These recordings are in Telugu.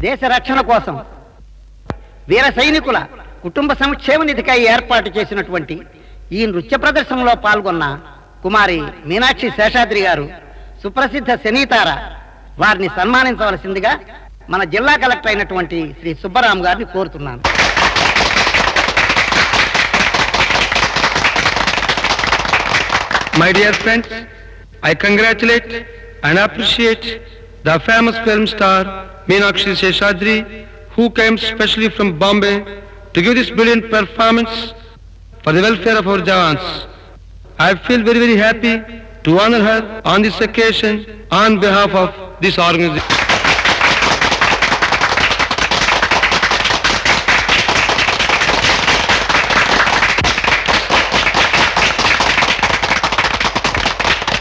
దేశ రక్షణ కోసం వీర సైనికుల కుటుంబ సంక్షేమ నిధికై ఏర్పాటు చేసినటువంటి ఈ నృత్య ప్రదర్శనలో పాల్గొన్న కుమారి మీనాక్షి శేషాద్రి గారు, సుప్రసిద్ధ సినీతార, వారిని సన్మానించవలసిందిగా మన జిల్లా కలెక్టర్ అయినటువంటి శ్రీ సుబ్బరాం గారిని కోరుతున్నాను. My dear friends, I congratulate and appreciate the famous film star Meenakshi Seshadri, who came specially from Bombay to give this brilliant performance for the welfare of our Jawans. I feel very, very happy to honor her on this occasion on behalf of this organization.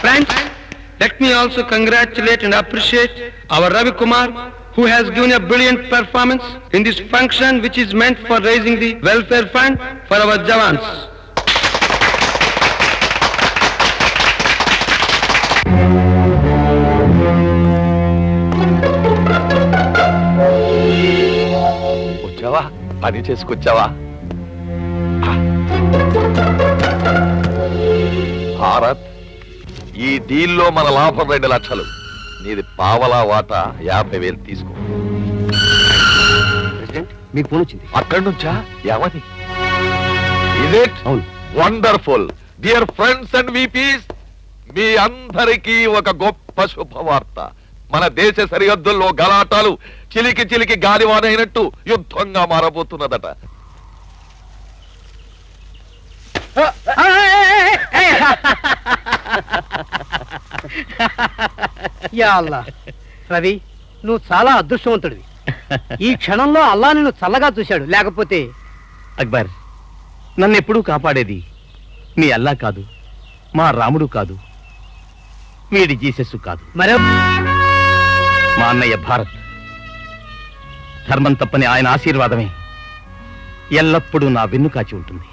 Friends, let me also congratulate and appreciate our Ravi Kumar, who has given a brilliant performance in this function which is meant for raising the welfare fund for our Jawans. వచ్చావా? పని చేసుకొచ్చావా? భారత్, ఈ డీల్లో మన లాభం 2 లక్షలు. నీది పావలా వాటా 50,000 తీసుకో. ప్రెసిడెంట్, మీకు ఫోన్ వచ్చింది. అక్కడి నుంచా? ఏమని? Is it wonderful. Dear friends and VPs, మీ అందరికీ ఒక గొప్ప శుభవార్త. మన దేశ సరిహద్దుల్లో గలాటాలు చిలికి చిలికి గాలివానైనట్టు యుద్ధంగా మారబోతున్నదట. యా అల్లా, రవి, నువ్వు చాలా అదృష్టవంతుడివి. ఈ క్షణంలో అల్లా నిన్ను చల్లగా చూశాడు. లేకపోతే అక్బర్, నన్ను ఎప్పుడూ కాపాడేది మీ అల్లా కాదు, మా రాముడు కాదు, వీడి జీసస్ కాదు, మరే మా అన్నయ్య భారత్. ధర్మం తప్పని ఆయన ఆశీర్వాదమే ఎల్లప్పుడూ నా వెన్ను కాచి ఉంటుంది.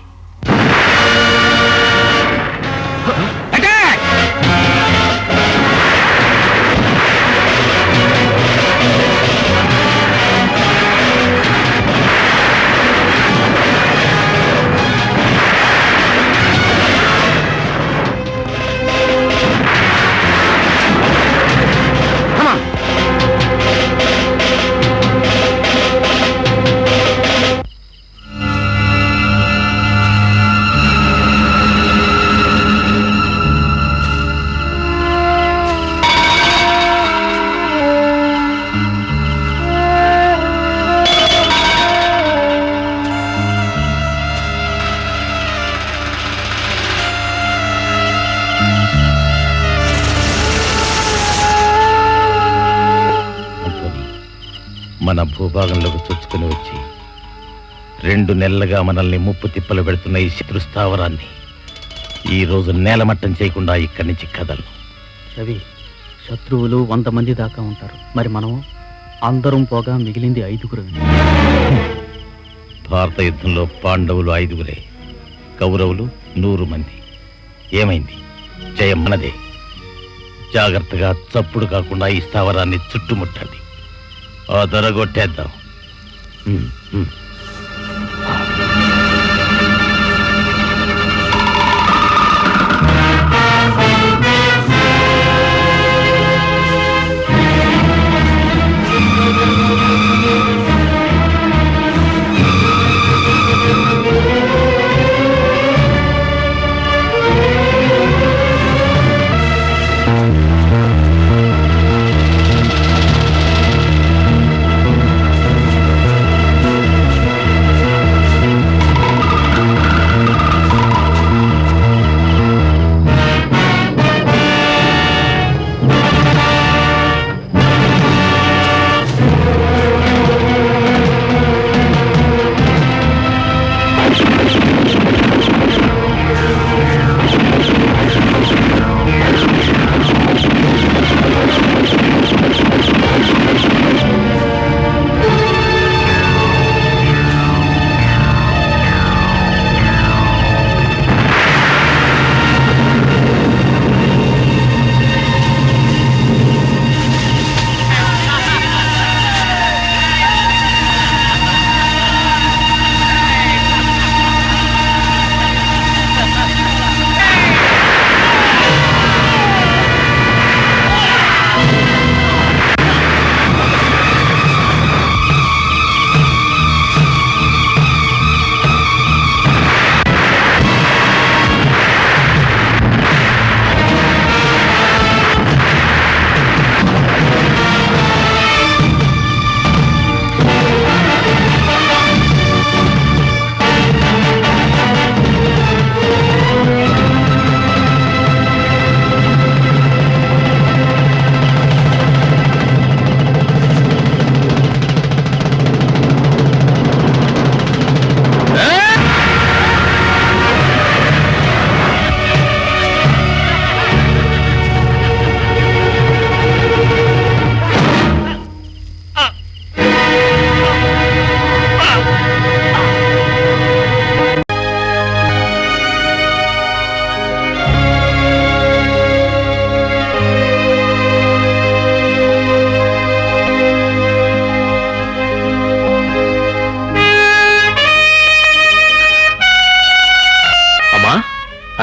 మన భూభాగంలోకి చొచ్చుకుని వచ్చి 2 నెలలుగా మనల్ని ముప్పు తిప్పలు పెడుతున్న ఈ శత్రు స్థావరాన్ని ఈ రోజు నేలమట్టం చేయకుండా ఇక్కడి నుంచి కదలను. రవి, శత్రువులు 100 మంది దాకా ఉంటారు. మరి మనం అందరం పోగా మిగిలింది 5గురు. భారత యుద్ధంలో పాండవులు 5గురే, కౌరవులు 100 మంది. ఏమైంది? జయం మనదే. జాగ్రత్తగా చప్పుడు కాకుండా ఈ స్థావరాన్ని చుట్టుముట్టండి. ఆ దొరగొట్టేద్దాం.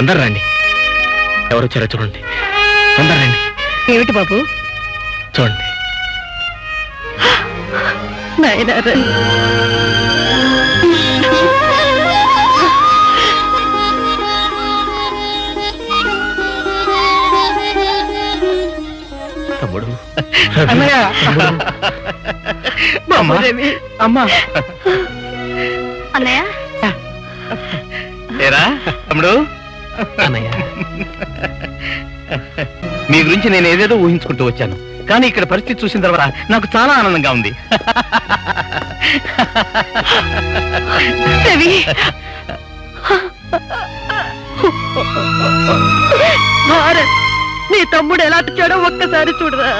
అందరు రండి. ఎవరు వచ్చారో చూడండి. అందరు రండి. ఏమిటి బాబు? చూడండి. నాయనా రండి. తమ్ముడు. అన్నయ్య. అమ్మా. అమ్మా. అన్నయ్య ఏరా తమ్ముడు. అన్నయ్య మీ గురించి నేను ఏదేదో ఊహించుకుంటూ వచ్చాను, కానీ ఇక్కడ పరిస్థితి చూసిన తర్వాత నాకు చాలా ఆనందంగా ఉంది. రవి, భారత్, నీ తమ్ముడు ఎలా వచ్చాడో ఒక్కసారి చూడరా.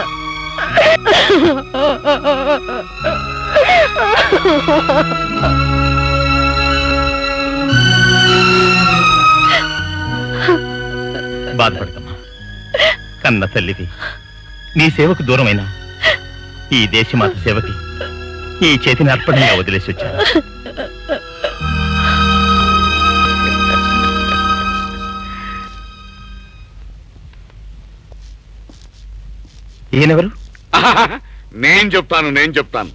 బాధపడకమ్మా, కన్న తల్లివి. నీ సేవకు దూరమైన ఈ దేశమాత సేవకి ఈ చేతిని అర్పణంగా వదిలేసి వచ్చాను. ఈయనెవరు? నేను చెప్తాను.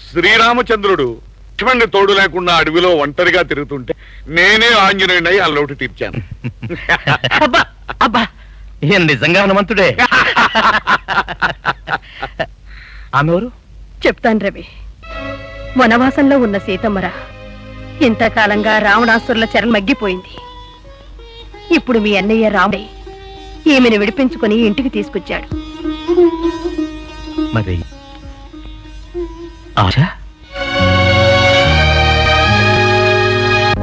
శ్రీరామచంద్రుడు లక్ష్మణుని తోడు లేకుండా అడవిలో ఒంటరిగా తిరుగుతుంటే నేనే ఆంజనేయుడై ఆ లోటు తీర్చాను. అబ్బా అబ్బా, ఈయన నిజంగా హనుమంతుడే. ఆమెవరు? చెప్తాను రవి. వనవాసంలో ఉన్న సీతమ్మరా ఇంతకాలంగా రావణాసురుల చెర మగ్గిపోయింది. ఇప్పుడు మీ అన్నయ్య రాముడే ఈమెను విడిపించుకుని ఇంటికి తీసుకొచ్చాడు. మరి ఆశ